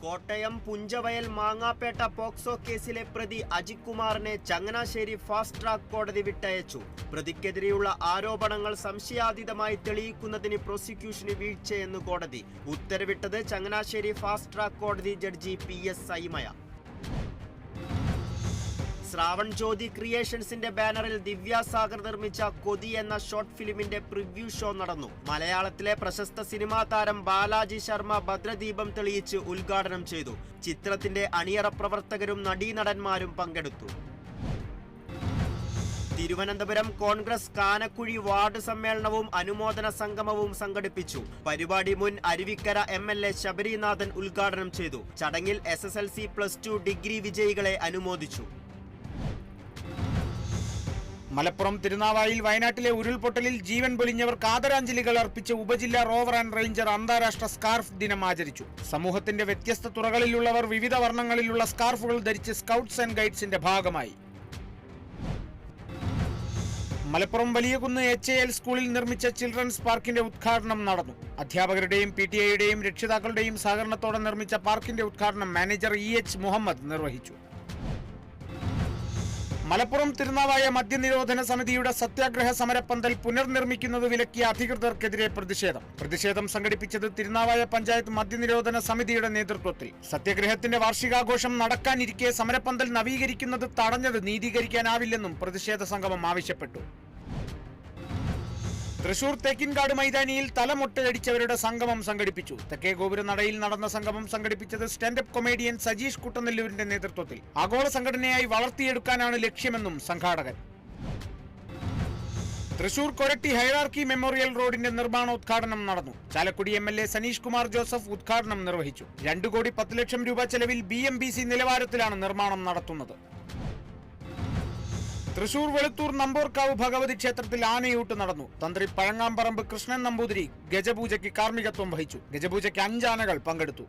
Kottayam Punchavayal മാങ്ങാപ്പേട്ട POCSO കേസിലെ പ്രതി അജിത് കുമാറിനെ ചങ്ങനാശ്ശേരി ഫാസ്റ്റ് ട്രാക്ക് കോടതി വിട്ടയച്ചു. പ്രതിക്കെതിരെയുള്ള ആരോപണങ്ങൾ സംശയാതീതമായി തെളിയിക്കുന്നതിന് പ്രോസിക്യൂഷന് വീഴ്ചയെന്ന് കോടതി ഉത്തരവിട്ടത് ചങ്ങനാശ്ശേരി ഫാസ്റ്റ് ട്രാക്ക് കോടതി ജഡ്ജി PS സൈമയ. ശ്രാവൺ ജ്യോതി ക്രിയേഷൻസിന്റെ ബാനറിൽ ദിവ്യ സാഗർ നിർമ്മിച്ച കൊതി എന്ന ഷോർട്ട് ഫിലിമിന്റെ പ്രിവ്യൂ ഷോ നടന്നു. മലയാളത്തിലെ പ്രശസ്ത സിനിമാ താരം ബാലാജി ശർമ്മ ഭദ്രദീപം തെളിയിച്ച് ഉദ്ഘാടനം ചെയ്തു. ചിത്രത്തിന്റെ അണിയറ പ്രവർത്തകരും നടീനടന്മാരും പങ്കെടുത്തു. തിരുവനന്തപുരം കോൺഗ്രസ് കാനക്കുഴി വാർഡ് സമ്മേളനവും അനുമോദന സംഗമവും സംഘടിപ്പിച്ചു. പരിപാടി മുൻ അരുവിക്കര MLA ശബരിനാഥൻ ഉദ്ഘാടനം ചെയ്തു. ചടങ്ങിൽ SSLC +2 ഡിഗ്രി വിജയികളെ അനുമോദിച്ചു. മലപ്പുറം തിരുനാവായിൽ വയനാട്ടിലെ ഉരുൾപൊട്ടലിൽ ജീവൻ പൊലിഞ്ഞവർക്ക് ആദരാഞ്ജലികൾ അർപ്പിച്ച് ഉപജില്ലാ റോവർ ആൻഡ് റേഞ്ചർ അന്താരാഷ്ട്ര സ്കാർഫ് ദിനം ആചരിച്ചു. സമൂഹത്തിന്റെ വ്യത്യസ്ത തുറകളിലുള്ളവർ വിവിധ വർണ്ണങ്ങളിലുള്ള സ്കാർഫുകൾ ധരിച്ച് സ്കൗട്ട്സ് ആൻഡ് ഗൈഡ്സിന്റെ ഭാഗമായി. മലപ്പുറം വലിയകുന്ന് HAL സ്കൂളിൽ നിർമ്മിച്ച ചിൽഡ്രൻസ് പാർക്കിന്റെ ഉദ്ഘാടനം നടന്നു. അധ്യാപകരുടെയും PTA-യുടെയും രക്ഷിതാക്കളുടെയും സഹകരണത്തോടെ നിർമ്മിച്ച പാർക്കിന്റെ ഉദ്ഘാടനം മാനേജർ EH മുഹമ്മദ് നിർവഹിച്ചു. മലപ്പുറം തിരുനാവായ മദ്യനിരോധന സമിതിയുടെ സത്യാഗ്രഹ സമരപ്പന്തൽ പുനർനിർമ്മിക്കുന്നത് വിലക്കിയ അധികൃതർക്കെതിരെ പ്രതിഷേധം സംഘടിപ്പിച്ചത് തിരുനാവായ പഞ്ചായത്ത് മദ്യനിരോധന സമിതിയുടെ നേതൃത്വത്തിൽ. സത്യാഗ്രഹത്തിന്റെ വാർഷികാഘോഷം നടക്കാനിരിക്കെ സമരപ്പന്തൽ നവീകരിക്കുന്നത് തടഞ്ഞത് നീതീകരിക്കാനാവില്ലെന്നും പ്രതിഷേധ സംഗമം ആവശ്യപ്പെട്ടു. തൃശൂർ തേക്കിൻകാട് മൈതാനിയിൽ തലമൊട്ടയടിച്ചവരുടെ സംഗമം സംഘടിപ്പിച്ചു. തെക്കേ ഗോപുരനടയിൽ നടന്ന സംഗമം സംഘടിപ്പിച്ചത് സ്റ്റാൻഡപ്പ് കൊമേഡിയൻ സജീഷ് കുട്ടനെല്ലൂരിന്റെ നേതൃത്വത്തിൽ. ആഗോള സംഘടനയായി വളർത്തിയെടുക്കാനാണ് ലക്ഷ്യമെന്നും സംഘാടകൻ. തൃശൂർ കൊരട്ടി ഹൈറാർക്കി മെമ്മോറിയൽ റോഡിന്റെ നിർമ്മാണോദ്ഘാടനം നടന്നു. ചാലക്കുടി MLA സനീഷ് കുമാർ ജോസഫ് ഉദ്ഘാടനം നിർവഹിച്ചു. 2 കോടി 10 ലക്ഷം രൂപ ചെലവിൽ BMBC നിലവാരത്തിലാണ് നിർമ്മാണം നടത്തുന്നത്. തൃശൂർ വെളുത്തൂർ നമ്പോർക്കാവ് ഭഗവതി ക്ഷേത്രത്തിൽ ആനയൂട്ട് നടന്നു. തന്ത്രി പഴങ്ങാമ്പറമ്പ് കൃഷ്ണൻ നമ്പൂതിരി ഗജപൂജയ്ക്ക് കാർമ്മികത്വം വഹിച്ചു. ഗജപൂജയ്ക്ക് 5 ആനകൾ പങ്കെടുത്തു.